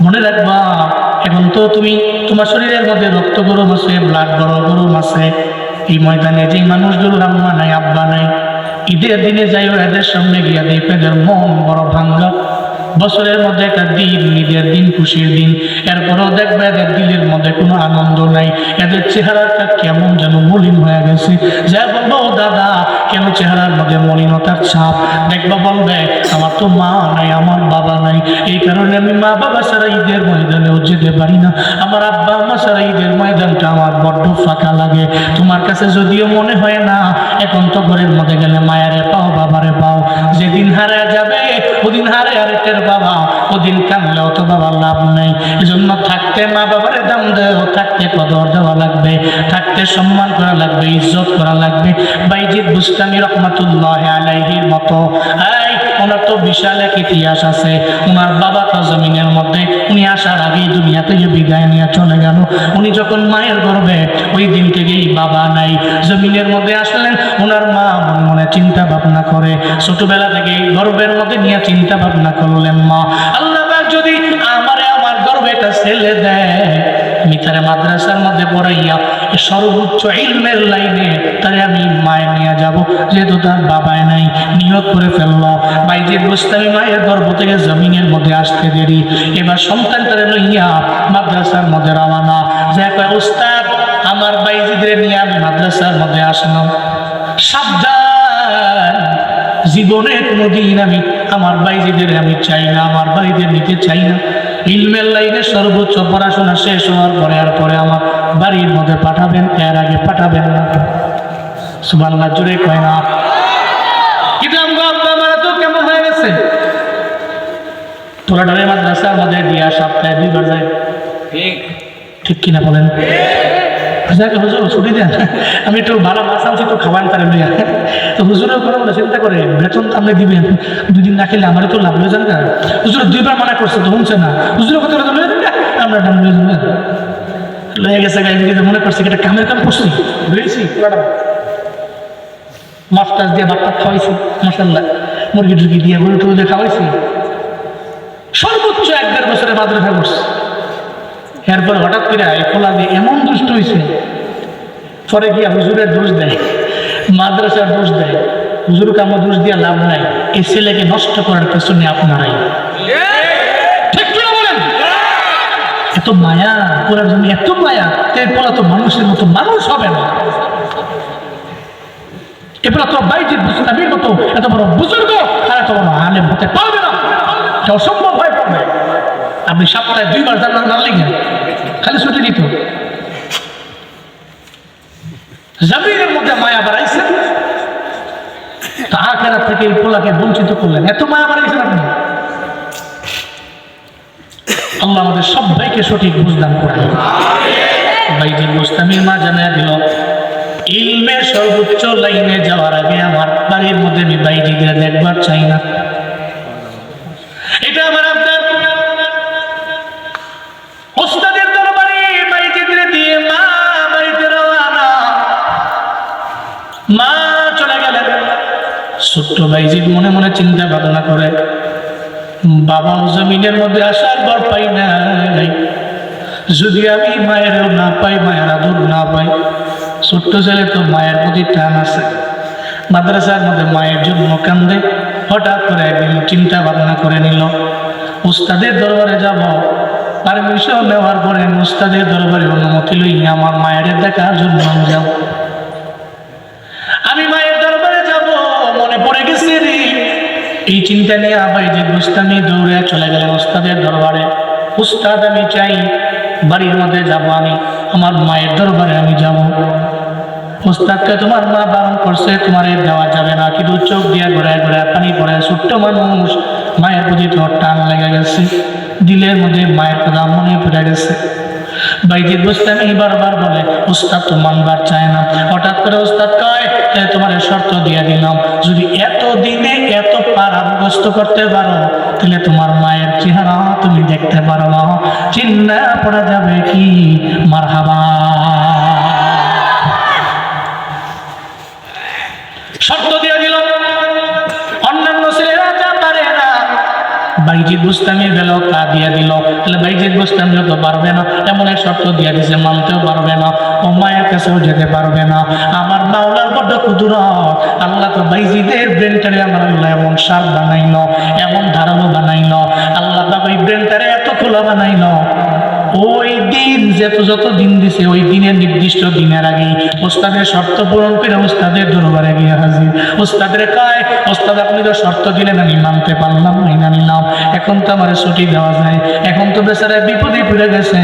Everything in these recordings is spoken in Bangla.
মনে রাখবা, এখন তো তুমি তোমার শরীরের মধ্যে রক্ত গরম আছে, ব্লাড গরম আছে। এই ময়দানে যে মানুষগুলোর আম্মা নাই, আব্বা নাই, ঈদের দিনে যাইও এদের সামনে গিয়া দেখবে এদের মন বড় ভাঙ্গা। বছরের মধ্যে একটা দিন, ঈদের দিন, খুশির দিন, এরপরেও দেখবে এদের দিলের মধ্যে কোনো আনন্দ নাই। এদের চেহারাটা কেমন যেন মলিন হয়ে গেছে। যা বলবো, ও দাদা কেন চেহারার মধ্যে মলিনতার ছাপ? দেখবা বলবে, আমার তো মা নাই, আমার বাবা নাই, এই কারণে আমি মা বাবা ছাড়া ঈদের ময়দানেও যেতে পারি না। আমার আব্বা আম্মা ছাড়া ঈদের ময়দানটা আমার বড্ড ফাঁকা লাগে। তোমার কাছে যদিও মনে হয় না, এখন তো ঘরের মধ্যে গেলে মায়ারে পাও, বাবারে পাও। যেদিন হারা যাবে ওদিন হারে আরেকটার বাবা, ওদিন কানলেও তো বাবার লাভ নেই। এজন্য থাকতে মা বাবারে দাম দেও, থাকতে কদর দেওয়া লাগবে, থাকতে সম্মান করা লাগবে, ইজ্জত করা লাগবে। বাইজিদ বুস্তামি রহমাতুল্লাহ আলাইহির মতো ওনার তো বিশাল এক ইতিহাস আছে। ওনার বাবা তো জমিনের মধ্যে, উনি আসার আগেই দুনিয়া থেকে বিদায় নিয়ে চলে গেল। উনি যখন মায়ের গর্ভে, ওই দিন থেকেই বাবা নাই, জমিনের মধ্যে আসলেন। ওনার মা মনে মনে চিন্তা ভাবনা করে, ছোটবেলা থেকে গর্ভের মধ্যে নিয়ে চিন্তা ভাবনা করলেন, মা আল্লাহ যদি আমার গর্ভে একটা ছেলে দেয়, আমি তারে মাদ্রাসার মধ্যে পড়াইয়া সর্বোচ্চ ইলমের লাইনে তারে আমি মায়ের নিয়ে যাব, যেহেতু তার বাবায় নাই। নিয়ত করে ফেলল। বাইজিদ বুস্তামি মায়ের গর্ভ থেকে জমিনের মধ্যে আসতে দেরি। এবার সন্তানটারে লইয়া মাদ্রাসার মধ্যে রওনা। যে কয়, উস্তাদ আমার বাইজিদের নিয়ে আমি মাদ্রাসার মধ্যে আসলাম, সাবধান, জীবনে কোনোদিন আমি আমার বাইজিদের আমি চাই না, আমার বাড়িতে নিতে চাই না। ইলমের লাইনে সর্বোচ্চ পড়াশোনা শেষ হওয়ার পরে আর পরে আমার বাড়ির মধ্যে পাঠাবেন, এর আগে পাঠাবেন না। সুবহানাল্লাহ জোরে কয় না। কিন্তু আমার তো কেমন হয়ে গেছে, তোলাটারে মাদ্রাসার মধ্যে দিয়া সপ্তাহে 2 বার যায়। ঠিক কিনা বলেন? হুজুর ছুটি দেন, আমি একটু ভালো মাছ আনছি, একটু খাবার তারে লইয়া। তো হুজুরের করে বলে, চিন্তা করে বেতন তো আপনি দিবেন, 2 দিন না খেলে আমারই তো লাভ হয়ে যান। না হুজুর 2 বার মানা করছে, তো শুনছে না। হুজুরের কথা আমরা লয়ে গেছে, মনে করছে এটা কামের কাম করছি, বুঝেছি। মাছ টাছ দিয়ে ভাত খাওয়াইছি, মাসাল্লাহ, মুরগি টুরগি দিয়ে গরু টুরু দিয়ে খাওয়াইছি। সর্বোচ্চ 1-1.5 বছরে মাদ্রাসা করছে। এরপর হঠাৎ করে এই খোলা দিয়ে এমন দুষ্ট হয়েছে, পরে গিয়া হুজুরের দোষ দেয়, মাদ্রাসার দোষ দেয়। হুজুর কামো দোষ দিয়ে লাভ নাই, এই ছেলেকে নষ্ট করার পেছনে আপনারাই। ঠিক কিনা বলেন? এত মায়া করার জন্য, এত মায়া, এরপর তো মানুষের মতো মানুষ হবে না। এরপর তো বাইজিদ বুস্তামির মতো এত বড় বুজুর্গ আর এত বড় আলেম হতে পারবে না, এটা অসম্ভব হয়ে পড়বে। আপনি সপ্তাহে 2 বার জান্নাত না লেগে খালি ছুটি দিত। জমিনের মধ্যে মায়া বাড়াইছেন, তা আখিরাত থেকে এই পোলাকে বঞ্চিত করলেন। এত মায়া বাড়াইছেন আপনি। আল্লাহ আমাদের সবাইকে সঠিক বুঝদান করেন। বাইজিদ বুস্তামির মা জানায়া দিল, ইলমের সর্বোচ্চ লাইনে যাওয়ার আগে আমার বাড়ির মধ্যে আমি বাইজিদের দেখবার চাই না। এটা আমার আপনার ওস্তাদের দরবারে বাইজিদের দিয়ে মা বাড়িতে রওনা। মা চলে গেলেন। ছোট্ট বাইজিদ মনে মনে চিন্তা ভাবনা করে, বাবা জমিনের মধ্যে আসার পর পাই নাই, যদি আমি মায়েরও না পাই, মায়ের আদর না পাই। ছোট্ট ছেলে তো মায়ের প্রতি টান আছে, মাদ্রাসার মধ্যে মায়ের জন্য কান্দে। হঠাৎ করে একদিন চিন্তা ভাবনা করে নিল, উস্তাদের দরবারে যাব। পারমিশন নেওয়ার পরে উস্তাদের দরবারে অনুমতি লইয়া আমার মায়ের দেখার জন্য আমি যাব। আমি মায়ের দরবারে যাব, মনে পড়ে গেছে রে। এই চিন্তা নিয়ে বাইজিদ বুস্তামি দৌড়ে চলে গেলেন উস্তাদের দরবারে। উস্তাদ আমি চাই বাড়ির মধ্যে যাব, আমি আমার মায়ের দরবারে আমি যাব। উস্তাদকে তোমার মা বারণ করছে, তোমার দেওয়া যাবে না। কিন্তু চোখ দিয়ে ঘোরায় ঘোরায় পানি পড়ে। ছোট্ট মানুষ, মায়ের প্রতি তোর টান লেগে গেছে, দিলের মধ্যে মায়ের কথা মনে পড়ে গেছে। বাইজিদ বুস্তামি বারবার বলে, উস্তাদ তো মানবার চায় না। হঠাৎ করে উস্তাদ কয়, তোমার শর্ত দিয়ে দিলাম, যদি এত দিনে এত পারা মুখস্থ করতে পারো, তাহলে তোমার মায়ের চেহারা তুমি দেখতে পারো না, চিন্তা পড়া যাবে কি? মারহাবা। শর্ত দিয়ে দিল, অন্যান্য ছেলেরা যা পারে না, বাইজিদ বুস্তামির বেলাও তা দিয়া দিল। তাহলে বাইজিদ বুস্তামিও তো পারবে না, এমন এক শর্ত দিয়া দিছে, মানতেও পারবে না, ও মায়ের কাছেও যেতে পারবে না। আমার মাওলার বড্ড কুদরত, আল্লাহ তো বাইজিদের ব্রেনটারে আমার আল্লাহ এমন শার্প বানাইল, এমন ধারালো বানাইল, আল্লাহ পাক ওই ব্রেনটারে এত খোলা বানাইল। ওই দিন যত দিন দিছে, ওই দিনের নির্দিষ্ট দিনের আগে ওস্তাদের শর্ত পূরণ করে ওস্তাদের দরবারে গিয়ে হাজির। ওস্তাদের কয়, ওস্তাদ আপনি তো শর্ত দিলেন, আমি মানতে পারলাম, মাইনা নিলাম, এখন তো আমার ছুটি দেওয়া যায়, এখন তো বেচারা বিপদে পড়ে গেছে,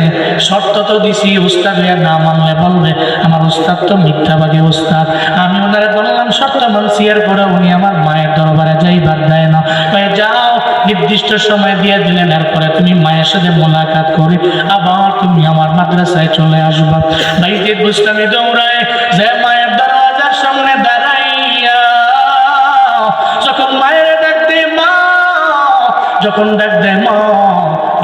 শর্ত তো দিছি, ওস্তাদ না মানলে বলবে আমার ওস্তাদ তো মিথ্যাবাদী ওস্তাদ। আমি ওনারা বললাম শর্ত মানছি, এরপরে উনি আমার মায়ের দরবারে যাইবার দেয় না, যাও নির্দিষ্ট সময় দিয়ে দিলেন, এরপরে তুমি মায়ের সাথে মোলাকাত করে আবার তুমি আমার মাদ্রাসায় চলে আসবা। বাইজিদ বুস্তামি দৌড়ায় যে মায়ের দরওয়াজার সামনে দাঁড়াইয়া যখন মায়ের ডাক দেয় মা, যখন ডাক দেয় মা,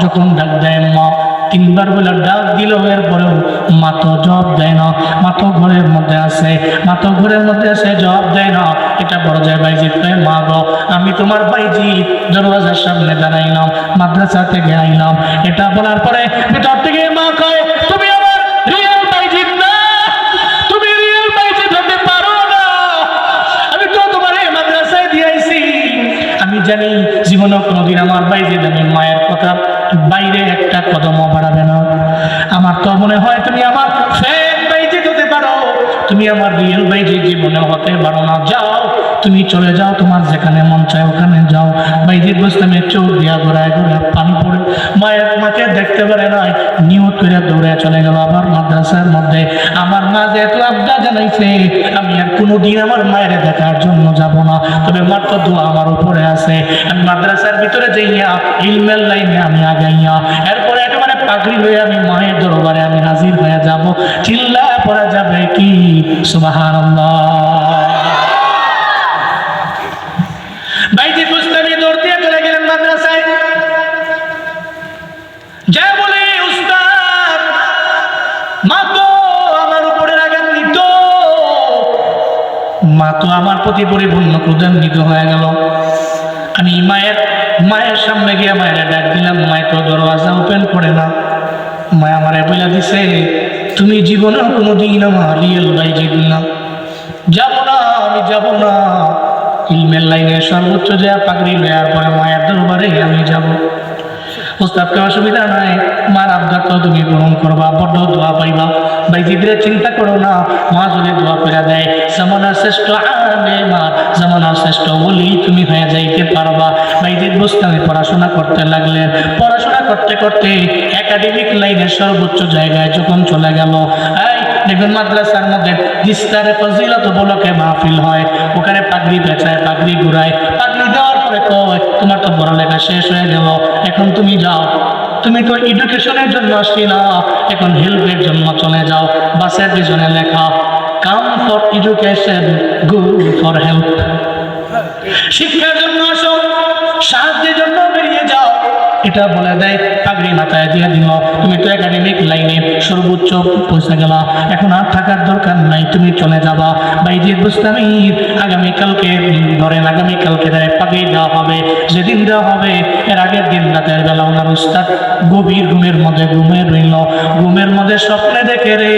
যখন ডাক দেয় মা, তিনবার বলে ডাক দিল, এরপরেও মা তো জবাব দেয় না, মা তো ঘরের মধ্যে আছে, মা তো ঘরের মধ্যে আছে, জবাব দেয় না। এটা পর্যায়ে বাইজিদ কয়, মা গো আমি তোমার বাইজিদ দরওয়াজার সামনে দাঁড়াইলাম, মাদ্রাসা থেকে আইলাম। এটা বলার পরে ভিতর থেকে মা কয়, তুমি আমার রিয়েল বাইজিদ না, তুমি রিয়েল বাইজিদ হতে পারো না, আমি তো তোমার এই মাদ্রাসায় দিয়েছি, আমি জানি জীবনে কোনোদিন আমার বাইজিদ আমি মায়ের কথা বাইরে একটা কদমও বাড়াবে না। আমার তো মনে হয় তুমি আমার ফেক বাইজিদ হতে পারো, তুমি আমার রিয়েল বাইজিদ জীবনে হতে পারো না, যাও তুমি চলে যাও, তোমার যেখানে মন চায় ওখানে যাও। বাইজিদ বুস্তামির চোখ দিয়া ঘোরায় ঘোরায় পানি পড়ে, মাকে দেখতে পারে নাই, নিয়ত করে দৌড়ে চলে গেল আবার মাদ্রাসার মধ্যে। আমার মা যেহেতু আবদা জানাইছে, আমি আর কোনোদিন আমার মায়ের দেখার জন্য যাব না, তবে মার তো দোয়া আমার উপরে আছে, আমি মাদ্রাসার ভিতরে যাইয়া ইলমের লাইনে আমি আগাইয়া এরপরে একেবারে পাগড়ি হয়ে আমি মায়ের দরবারে আমি হাজির হয়ে যাব। চিল্লা পড়া যাবে কি সুবহানাল্লাহ। বাইজিদ বুস্তামি দৌড় দিয়ে চলে গেলেন মাদ্রাসায়, যা বলে উস্তাদ মা তো আমার উপরে রাগান্বিত, মা তো আমার প্রতি পরিপূর্ণ ক্রোধান্বিত হয়ে গেল। আমি মায়ের সামনে গিয়ে মায়ের ডাক দিলাম, মায় তো দরওয়াজা ওপেন করে না। মায় আমারে বলে দিছে, তুমি জীবনেও কোনোদিন আমার রিয়েল বাইজিদ না, যাব না, আমি যাব না, ইলমের লাইনে সর্বোচ্চ যা পাগড়ি লয়ার পরে মায়ের দরবারে আমি যাব। ওস্তাদকে অসুবিধা নাই, মার আবদার তো তুমি গ্রহণ করবা, বড্ড দোয়া পাইবা, বাইজিদের চিন্তা করো না, মা যদি দোয়া করে দেয় জামানার শ্রেষ্ঠ আলেমা, জামানার শ্রেষ্ঠ ওলি তুমি হয়ে যাইতে পারবা। বাইজিদ বুস্তামি পড়াশোনা করতে লাগলেন, পড়াশোনা করতে করতে একাডেমিক লাইনের সর্বোচ্চ জায়গায় যখন চলে গেল, দেখুন মাদ্রাসার মধ্যে দিস্তারে ফজিলত বলকে মাহফিল হয়, ওখানে পাগড়ি বেচায়, পাগড়ি ঘুরায়, পাগড়ি দেওয়ার পরে কয় তোমার তো পড়ালেখা শেষ হয়ে গেল, এখন তুমি যাও, তুমি তো এডুকেশনের জন্য আসছি না, এখন হেল্পের জন্য চলে যাও। বাসের পিছনে লেখা come for education, go for help, শিক্ষার জন্য আসো, সাহায্যের জন্য বেরিয়ে যাও, এটা বলে দেয়। পাগড়ি মাথায় দিয়ে দিল, তুমি তো একাডেমিক লাইনে সর্বোচ্চ পৌঁছে গেলা, এখন আর থাকার দরকার নাই, তুমি চলে যাবা। বাইজিদ বুস্তামির আগামীকালকে ধরেন, আগামীকালকে পাগড়ি দেওয়া হবে, যেদিন দেওয়া হবে এর আগের দিন রাতের বেলা ওনার উস্তাদ গভীর ঘুমের মধ্যে ঘুমে রইল, ঘুমের মধ্যে স্বপ্নে দেখে রে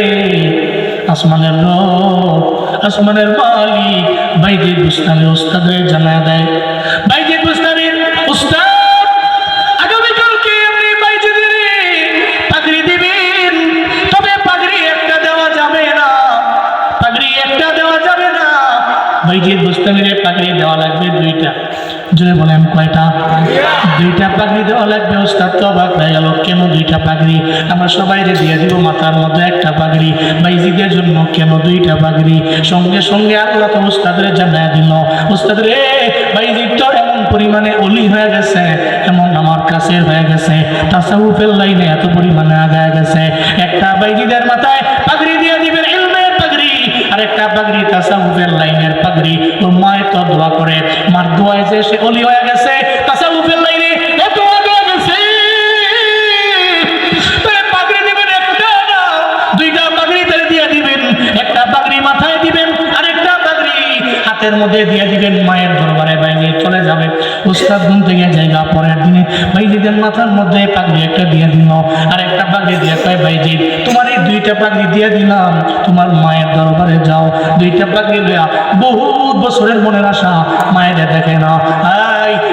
আসমানের রব, আসমানের মালিক বাইজিদ বুস্তামির উস্তাদের জানা দেয়, বাইজিদ বুস্তামির উস্তাদ আগামীকালকে আপনি বাইজিদের পাগড়ি দিবেন, তবে পাগড়ি একটা দেওয়া যাবে না, পাগড়ি একটা দেওয়া যাবে না, বাইজিদ বুস্তামির পাগড়ি দেওয়া লাগবে দুইটা। জোরে বলেন কয়টা? দুইটা পাগড়ি দেওয়া লাগবে। উস্তাদ তো অবাক হয়ে গেল, কেন দুইটা পাগড়ি? আমরা সবাই দিয়ে দিব মাথার মধ্যে একটা পাগড়ি, বাইজিদের জন্য কেন দুইটা পাগড়ি? সঙ্গে সঙ্গে আল্লাহ তো উস্তাদের জানায় দিল, উস্তাদ রে বাইজিদ তো এমন পরিমাণে অলি হয়ে গেছে, এমন আমার কাছে হয়ে গেছে, তাসাউফের লাইনে এত পরিমাণে আগায় গেছে, একটা বাইজিদের মাথায় পাগড়ি দিয়ে দিবেন ইলমের পাগড়ি, আর একটা পাগড়ি তাসাউফের লাইনের পাগড়ি। ওর মায়ের তো দোয়া করে, মার দোয়ায় যে সে অলি হয়ে গেছে, তাসাউফের লাইনে এত আগে গেছে, পাগড়ি দিবেন একটা না দুইটা পাগড়ি তাহলে দিয়ে দিবেন, একটা পাগড়ি মাথায় দিবেন আর একটা পাগড়ি হাতের মধ্যে দিয়ে দিবেন, মায়ের দরবারে বাইরে চলে যাবে। উস্তাদ ঘুম থেকে জায়গা পরের দিনে ভাইজিদের মাথার মধ্যে পাগড়ি একটা দিয়ে দিল, আর একটা পাগড়ি দিয়ে কয় ভাইজি তোমার এই দুইটা পাগড়ি দিয়ে দিলাম, তোমার মায়ের দরবারে যাও, দুইটা পাগড়ি লইয়া বহুত বছরের মনের আশা মায়ের দেখে না।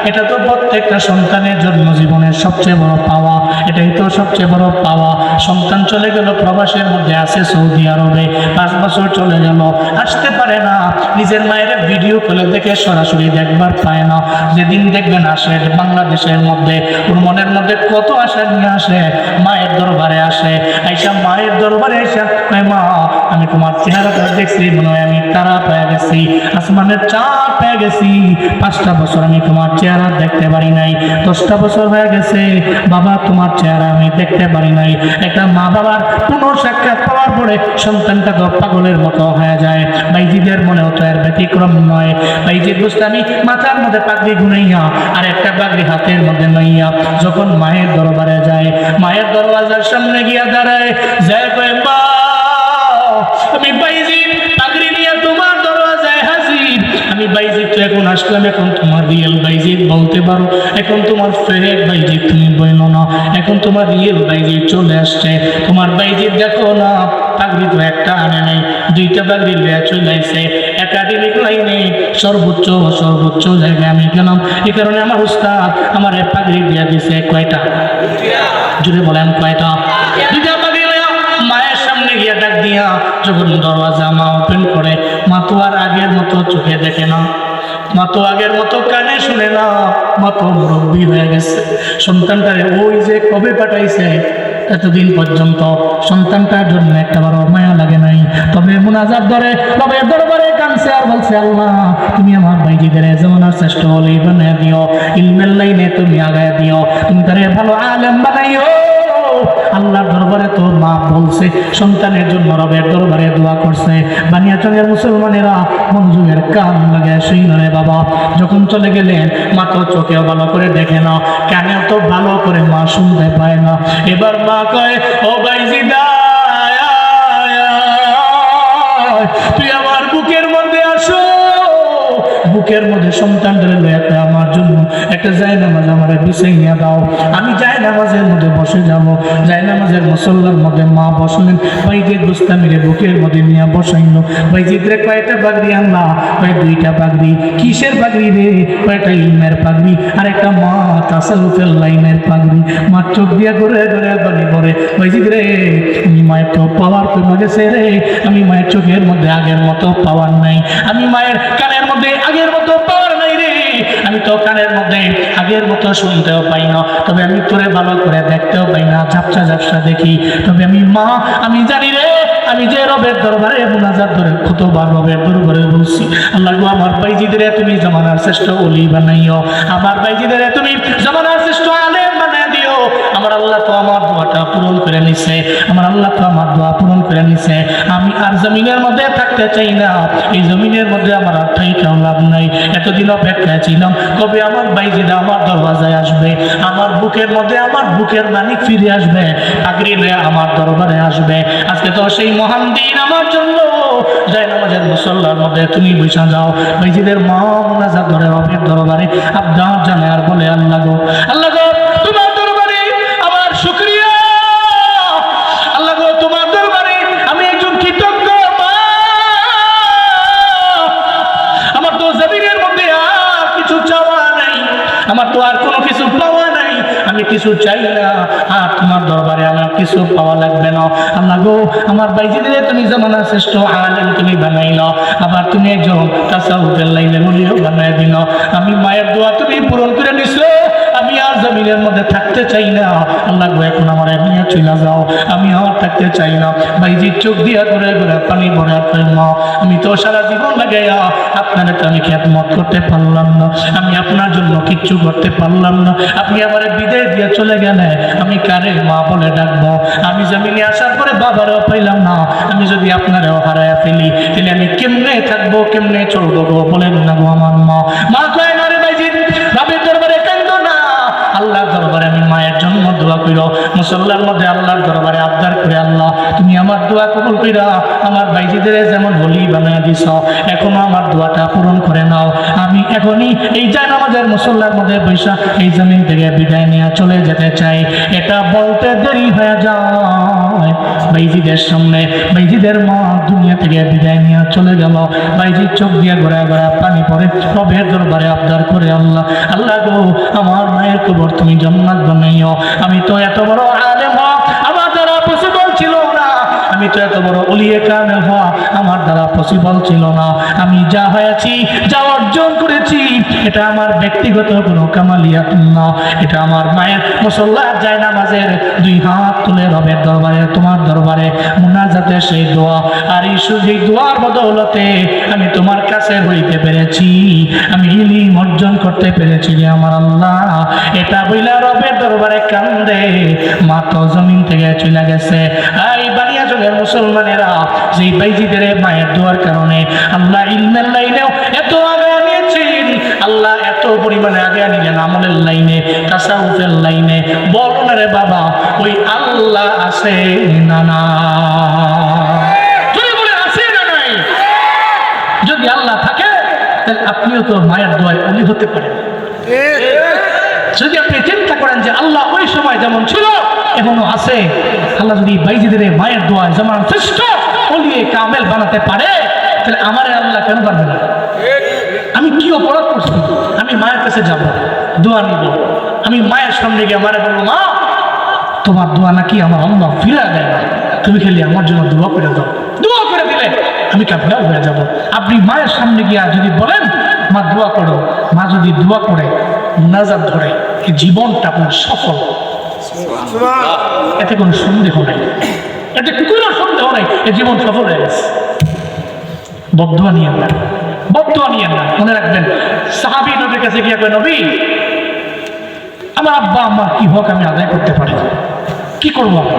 এটা তো প্রত্যেকটা সন্তানের জন্য জীবনের সবচেয়ে বড় পাওয়া, এটাই তো সবচেয়ে বড় পাওয়া। সন্তান চলে গেল, প্রবাসের মধ্যে আছে সৌদি আরবে, 5 বছর চলে গেল, আসতে পারে না, নিজের মায়ের ভিডিও কলে দেখে সরাসরি দেখবার পায় না। যেদিন দেখবেন আসে বাংলাদেশের মধ্যে, ওর মনের মধ্যে কত আশা নিয়ে আসে, মায়ের দরবারে আসে, আইসা মায়ের দরবারে আইসা মা আমি তোমার চেহারাটা দেখছি, মনে হয় আমি তারা পেয়ে গেছি, আসমানের চাঁদ পেয়ে গেছি, 5টা বছর আমি তোমার চেহারা দেখতে পারি নাই, 10টা বছর হয়ে গেছে বাবা তোমার চেহারা আমি দেখতে পারি নাই। একটা মা বাবার পুনঃসাক্ষাৎ পাওয়ার পরে সন্তানটা তো পাগলের মতো হয়ে যায়। ভাইজিদের মনেও তো এর ব্যতিক্রম নয়। ভাইজিদ বুঝতামি মাথার মধ্যে পাগড়ি গুনাইয়া আর একটা পাগড়ি হাতের মধ্যে লইয়া যখন মায়ের দরবারে যায়, মায়ের দরওয়াজার সামনে গিয়া দাঁড়ায়, যায় কয় মা আমি বাইজিদ পাগড়ি নিয়ে তোমার দরওয়াজায় হাজির। আমি বাইজিদ তো এখন আসলাম, এখন তোমার রিয়েল বাইজিদ বলতে পারো, এখন তোমার ফেক বাইজিদ তুমি বইল না, এখন তোমার রিয়েল বাইজিদ চলে আসছে। তোমার বাইজিদ দেখো না পাগড়ি তো একটা আনে নাই, 2টা পাগড়ি লিয়ে চলে আসছে। একাডেমিক লাইনে সর্বোচ্চ সর্বোচ্চ জায়গায় আমি গেলাম, এই কারণে আমার উস্তাদ আমার পাগড়ি দিয়ে দিছে কয়টা, জুড়ে বলেন কয়টা, 2টা পাগড়ি লইয়া মায়ের সামনে গিয়ে ডাক দিয়া যখন দরওয়াজা মা ওপেন করে, মা তো আর আগের মতো চোখে দেখে না, মা তো আগের মতো কানে শুনে না, মা তো মুরব্বী হয়ে গেছে। সন্তানটারে ওই যে কবে পাঠাইছে এতদিন পর্যন্ত সন্তানটার জন্য একটা বড় মায়া লাগে নাই। তবে মুনাজাত ধরে তবে দরবারে কাঁদছে আর বলছে আল্লাহ তুমি আমার ভাইজিদের জমানার শ্রেষ্ঠ ওলি বানায় দিও, ইলমের লাইনে তুমি আগায় দিও, তুমি তারে ভালো আলেম বানাইও। আল্লাহর দরবারে তো মা বলছে, সন্তানের জন্য রবের দরবারে দোয়া করছে। বানিয়াচংয়ের মুসলমানেরা মনোযোগের কান লাগে সেই নরে বাবা। যখন চলে গেলেন মা তো চোখেও ভালো করে দেখে না, কানেও তো ভালো করে মা শুনতে পায় না। এবার মা কয় ও বাইজিদা তুই আমার বুকের মধ্যে আসো, বুকের মধ্যে সন্তানদের লইয়া আমার জন্য একটা জায়নামাজ আমার বিছাইয়া দাও, আমি জায়নামাজের মধ্যে বসে যাব। জায়নামাজের মুসল্লার মধ্যে মা বসলেন, ভাইজিদ বুস্তামিরে বুকের মধ্যে নিয়ে বসাইল। ভাইজিদ রে কয়টা পাগড়ি আনলা, কয় 2টা পাগড়ি। কিসের পাগড়ি রে, কয়টা ইলমের পাগড়ি আর একটা মা তাসাউফের লাইনের পাগড়ি। মা চোখ দিয়া ঘুরে ঘুরে পানি পড়ে, ভাইজিদ রে আমি মায়ের তো পাওয়ার কমে গেছে রে, আমি মায়ের চোখের মধ্যে আগের মতো পাওয়ার নাই, আমি মায়ের কানের মধ্যে আগের মতো পাওয়ার নাই রে, আমি তো কানের মধ্যে আগের মতো শুনতেও পাই না, তবে আমি তোরে ভালো করে দেখতেও পাই না, ঝাপসা ঝাপসা দেখি। তবে আমি মা আমি জানি রে, আমি যে রবের দরবারে মুনাজাত ধরে কতবার রবের দরবারে বলছি আল্লাহ গো আমার ভাইজিদের তুমি জামানার শ্রেষ্ঠ ওলি বানাইও, আমার ভাইজিদের তুমি জামানার শ্রেষ্ঠ আলেম বানাই দিও। আমার আল্লাহ তো আমার দোয়াটা পূরণ করে নিছে, আমার আল্লাহ তো আমার দোয়া পূরণ করে নিছে। আমি আর জমিনের মধ্যে থাকতে চাই না, এই জমিনের মধ্যে আমার আর থাইকাও লাভ নাই। এতদিন অপেক্ষায় ছিলাম কবে আমার ভাইজিদা আমার দরওয়াজায় আসবে, আমার বুকের মধ্যে আমার বুকের মালিক ফিরে আসবে, পাগড়ি নিয়ে আমার দরবারে আসবে। আজকে তো সেই মহান দিন আমার জন্য। জায়নামাজের মুসল্লার মধ্যে তুমি বসে যাও, ভাইজিদের মা মুনাজাত ধরে রবের দরবারে আবদার জানায় আর বলে আল্লাহ গো আল্লাহ গো তোমার দরবারে আমার শুকরিয়া, আল্লাহ গো তোমার দরবারে আমি একজন কৃতজ্ঞ মা। আমার তো জমিনের মধ্যে আর কিছু চাওয়া নাই, আমার তো আর কোনো কিছু পাওয়া নাই, আমি কিছু চাই না, আর তোমার দরবারে আমার কিছু পাওয়া লাগবে না। আল্লাহ গো আমার ভাইজিদের তুমি জামানার শ্রেষ্ঠ আলেম তুমি বানাইল, আবার তুমি একজন তাসাউফের লাইনের ওলিও বানাই দিল। আমি মায়ের দোয়া তুমি পূরণ করে নিছো, আমি আর জমিনের মধ্যে থাকতে চাই না। আল্লাহ গো এখন আমার নিয়ে চলে যাও, আমি আর থাকতে চাই না। ভাইজির চোখ দিয়া ঘুরে ঘুরে পানি ভরে আর মা আমি তো সারা জীবন লাগাইয়া আপনার তো আমি খেদমত করতে পারলাম না, আমি আপনার জন্য কিচ্ছু করতে পারলাম না, আপনি আমার বিদায় দিয়ে চলে গেলে আমি কারে মা বলে ডাকবো? আমি জমিনে আসার পরে বাবারও পাইলাম না, আমি যদি আপনারও হারায় ফেলি তাহলে আমি কেমনে থাকবো, কেমনে চলবো গো বলেন না গো আমার মা। মা কয় না রে ভাইজিৎ, বাপের দরবারে কান্দো না, আল্লাহর দরবারে আমি মায়ের জন্ম দোয়া কইরো, মুসল্লার মধ্যে আল্লাহর দরবারে আবদার করে, আল্লাহ তুমি আমার দোয়া কবুল কইরা আমার বাইজিদের যেমন ওলি বানায় দিছ, এখনো আমার দোয়াটা পূরণ করে নাও। আমি এখনই এই জায়নামাজের মুসল্লার মধ্যে বৈশা এই জমিন থেকে বিদায় নিয়ে চলে যেতে চাই। এটা বলতে দেরি হয়ে যায়, বাইজিদের সামনে বাইজিদের মা দুনিয়া থেকে বিদায় নিয়ে চলে গেল। বাইজির চোখ দিয়ে ঘোরা ঘোরা পানি পড়ে, রবের দরবারে আবদার করে, আল্লাহ আল্লাহ গো আমার মায়ের কবর তুমি জান্নাত বানাইও। আমি তো এত বড় আলেম হওয়া আমার দ্বারা পসিবল ছিল না, আমি তো এত বড় ওলিয়ে কামেল হওয়া আমার দ্বারা পসিবল ছিল না। আমি যা হয়েছি, যা অর্জন করেছি, এটা আমার ব্যক্তিগত কোনো কামালিয়াত না, এটা আমার মায়ের মুসল্লার জায়নামাজের দুই হাত তুলে রবের দরবারে তোমার দরবারে মুনাজাতে সেই দোয়া। আর এই সেই দোয়ার বদৌলতে আমি তোমার কাছে হইতে পেরেছি, আমি ইলম অর্জন করতে পেরেছি যে আমার আল্লাহ। এটা বইলা রবের দরবারে কান্দে, মা তো জমিন থেকে চলে গেছে। এই বানিয়াচলের মুসলমানেরা যেই বাইজিদের মায়ের দোয়ার কারণে আল্লাহ ইলমের লাইনেও এত আগে নিয়েছেন, আল্লাহ এত পরিমাণে আগে নিলেন আমলের লাইনে, তাসাউফের লাইনে। বলো না রে বাবা, ওই আল্লাহ আছে না না? যদি বলে আছে না নাই? যদি আল্লাহ থাকে তাহলে আপনিও তো মায়ের দোয়ায় ওলি হতে পারেন। যদি আপনি চিন্তা করেন যে আল্লাহ ওই সময় যেমন ছিল এখনো আছে, আল্লাহ যদি বাইজিদের মায়ের দোয়ায় যেমন শ্রেষ্ঠ ওলিয়ে কামেল বানাতে পারে, তাহলে আমার আল্লাহ কেন পারবে না? আমি কি অপরাধ করছি? আমি মায়ের কাছে যাব, দোয়া নিব, আমি মায়ের সামনে গিয়ে মারে বলবো, মা তোমার দোয়া নাকি আমার আল্লাহ ফিরা দেয় না, তুমি খালি আমার জন্য দোয়া করে দাও। দোয়া করে দিলে আমি কাবলাও হয়ে যাব। আপনি মায়ের সামনে গিয়া যদি বলেন মা দোয়া করো, মা যদি দোয়া করে মুনাজাত ধরে, এই জীবনটা আপনার সফল, এতে কোনো সন্দেহ নাই, এতে কোনো সন্দেহ নাই, এই জীবন সফল হয়ে গেছে। বদদোয়া নিয়েন না, বদদোয়া নিয়েন না। মনে রাখবেন, সাহাবী নবীর কাছে গিয়ে কয়, নবী আমার আব্বা আম্মার কি হক আমি আদায় করতে পারি, কি করবো আমি?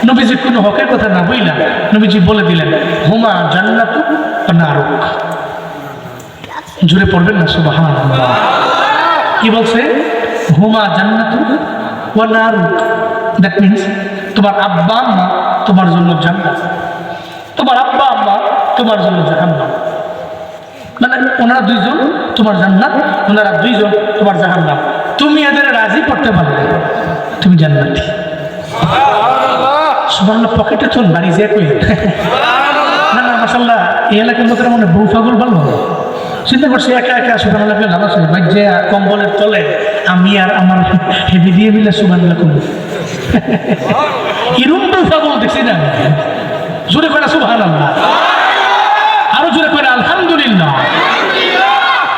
নবীজি কোনো হকের কথা না বইলা নবীজি বলে দিলেন, হুমা জান্নাতু ওয়া নারুক। জুড়ে পড়বেন না সুবহানাল্লাহ? কি বলছে? হুমা জান্নাতু ওয়া নারুক। দ্যাট মিনস তোমার আব্বা আম্মা তোমার জন্য জান্নাত, তোমার আব্বা আম্মা তোমার জন্য জাহান্নাম। মানে ওনারা দুইজন তোমার জান্নাত, ওনারা দুইজন তোমার জাহান্নাম। তুমি এদের রাজি করতে পারলে তুমি জান্নাতি। সুবহানাল্লাহ। পকেটে চল বাড়ি যে কই না না মাশাআল্লাহ, এই এলাকার লোকেরা মনে বউ পাগল ভালো চিন্তা করছে, একা একা সুবহানাল্লাহ লাভ আছে ভাই, যে কম্বলের তলে আমি আর আমার হেভি দিয়ে মিলে সুবহানাল্লাহ করবো। এরম বউ পাগল দেখছি না। জোরে করে সুবহানাল্লাহ, আরো জোরে করে আলহামদুলিল্লাহ।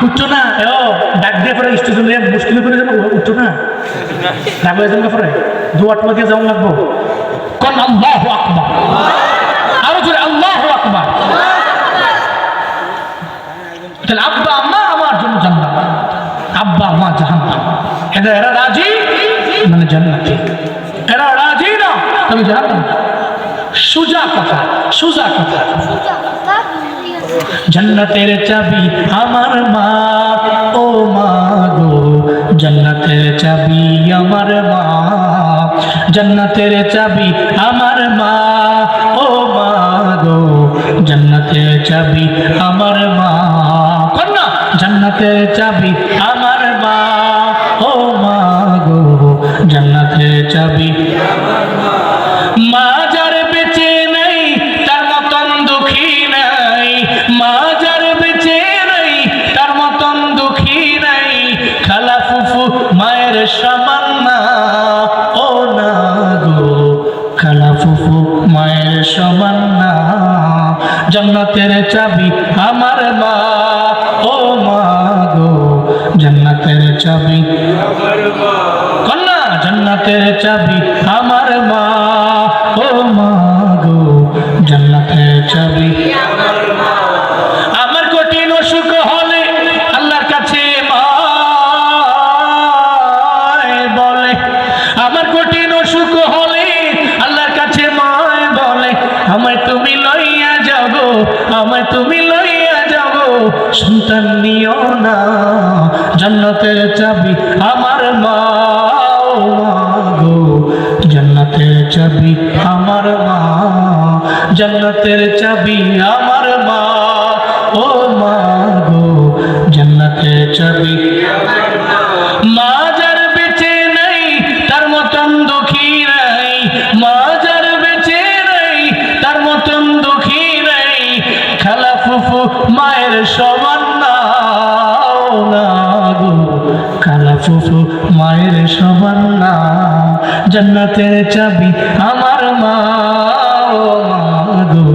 উঠছো না? ও ডাক দিয়ে পরে স্টেশনে মুশকিল করে যাবো, উঠছো না? রাগ হয়ে যাবে পরে, দোয়া টোয়া দিয়ে যাওয়া লাগবো। কোন আল্লাহু আকবার, আরো জোরে আল্লাহু আকবার। তাহলে আব্বা আম্মা আমার জন্য জান্নাত, আব্বা আম্মা জাহান্নাম। এরা রাজি মানে জান্নাতি, এরা রাজি না তবে জাহান্নাম। সোজা কথা, সোজা কথা। জান্নাতের চাবি আমার মা, ও মা গো জান্নাতের চাবি আমার মা, জান্নাতের চাবি আমার মা, ও মা গো জান্নাতের চাবি আমার মা। কন্যা জান্নাতের চাবি আমার মা, ও মা গো জান্নাতের চাবি আমার মা। মা যার বেঁচে নেই তার মতন দুঃখী নাই, মা যার বেঁচে নেই তার মতন দুঃখী নাই, খালা ফুফু মায়ের সমান না, ও না গো খালা ফুফু মায়ের সমান না। জান্নাতের চাবি আমার মা, ও মা গো জান্নাতের চাবি আমার মা। কন্যা জান্নাতের চাবি আমার মা, ও মা গো জান্নাতের চাবি আমার মা। আমার কঠিন অসুখ হলে আল্লাহর কাছে মায় বলে, আমার কঠিন অসুখ হলে আল্লাহর কাছে মায় বলে, আমায় তুমি লইয়া যাব, আমায় তুমি লইয়া যাব, সন্তান নিও না। জান্নাতের চাবি আমার মা, ও মা গো জান্নাতের চাবি আমার মা, জান্নাতের চাবি আমার মা, ও মা গো জান্নাতের চাবি। মা যার বেঁচে নেই তার মতন দুঃখী নাই, মা যার বেঁচে নেই তার মতন দুঃখী নাই, খালা ফুফু মায়ের সমান না গো, খালা ফুফু মায়ের সমান না। জান্নাতের চাবি আমার মা, ও মা গো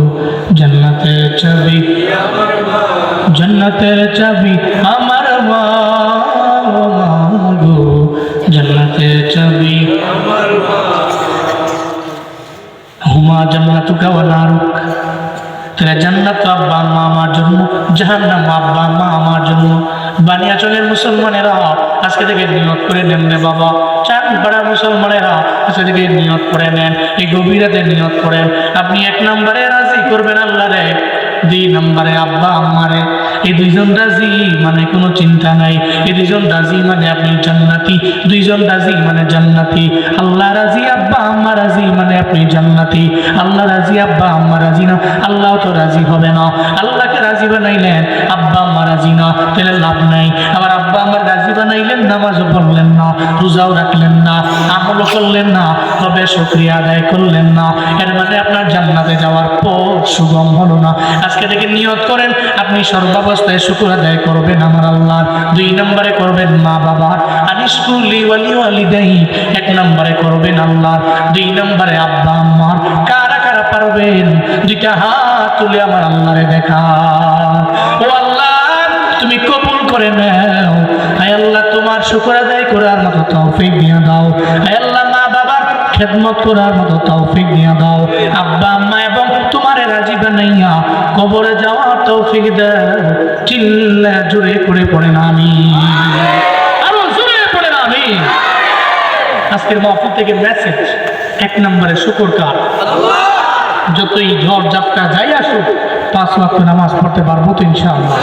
জান্নাতের চাবি, জান্নাতের চাবি আমার মা, ও মা গো জান্নাতের চাবি আমার মা। হুমা জান্নাতুকা ওয়া নারুক, তাহলে জান্নাত তো আব্বা আম্মা আমার জন্য, জাহান্নাম আব্বা আম্মা আমার জন্য। বানিয়াচলের মুসলমানেরা আজকে থেকে নিয়ত করে নেন রে বাবা, চাঁদপাড়ার মুসলমানেরা আজকে থেকে নিয়ত করে নেন, এই গভীর রাতে নিয়ত করেন আপনি 1 নম্বরে রাজি করবেন আল্লাহ রে, 2 নম্বরে আব্বা আম্মারে। এই 2 জন রাজি মানে কোনো চিন্তা নাই, এই 2 জন রাজি মানে আপনি জান্নাতি, 2 জন রাজি মানে জান্নাতি। আল্লাহ রাজি আব্বা আম্মা রাজি মানে আপনি জান্নাতি, আল্লাহ রাজি আব্বা আম্মা রাজি না আল্লাহ তো রাজি হবে না। আল্লাহকে রাজি বানাইলেন আব্বা আম্মা রাজি না, তাহলে লাভ নাই। আবার আব্বা আম্মা রাজি বানাইলেন, নামাজও পড়লেন না, রোজাও রাখলেন না, আমলও করলেন না, তবে শুকরিয়া আদায় করলেন না, এর মানে আপনার জান্নাতে যাওয়ার পথ সুগম হলো না। আজকে থেকে নিয়ত করেন আপনি সর্বাবস্থায় শুকর আদায় করবেন আমার আল্লাহর। 2 নম্বরে করবেন মা বাবা, আনিশকুলি ওয়ালি ওয়ালিদাই, 1 নম্বরে করবেন আল্লাহ, 2 নম্বরে আব্বা আম্মার। কারা কারা পারবেন 2টা হাত তুলে আমার আল্লাহরে দেখা। ও আল্লাহ তুমি কবুল করে নাও, আয় আল্লাহ তোমার শুকর আদায় করার মতো তৌফিক দিয়ে দাও, আয় আল্লাহ মা বাবার খেদমত করার মতো তৌফিক দিয়ে দাও, আব্বা আম্মা এবং তোমারে রাজি বানাইয়া কবরে যাওয়ার তৌফিক দাও। চিল্লা জোরে করে পড়েন আমিন, আরো জোরে পড়েন আমিন। আজকের মাহফিল থেকে মেসেজ, 1 নম্বরে শুকর কার, যতই ঝড় ঝাপটা যাই আসুক 5 ওয়াক্ত নামাজ পড়তে পারবো তো ইনশাআল্লাহ।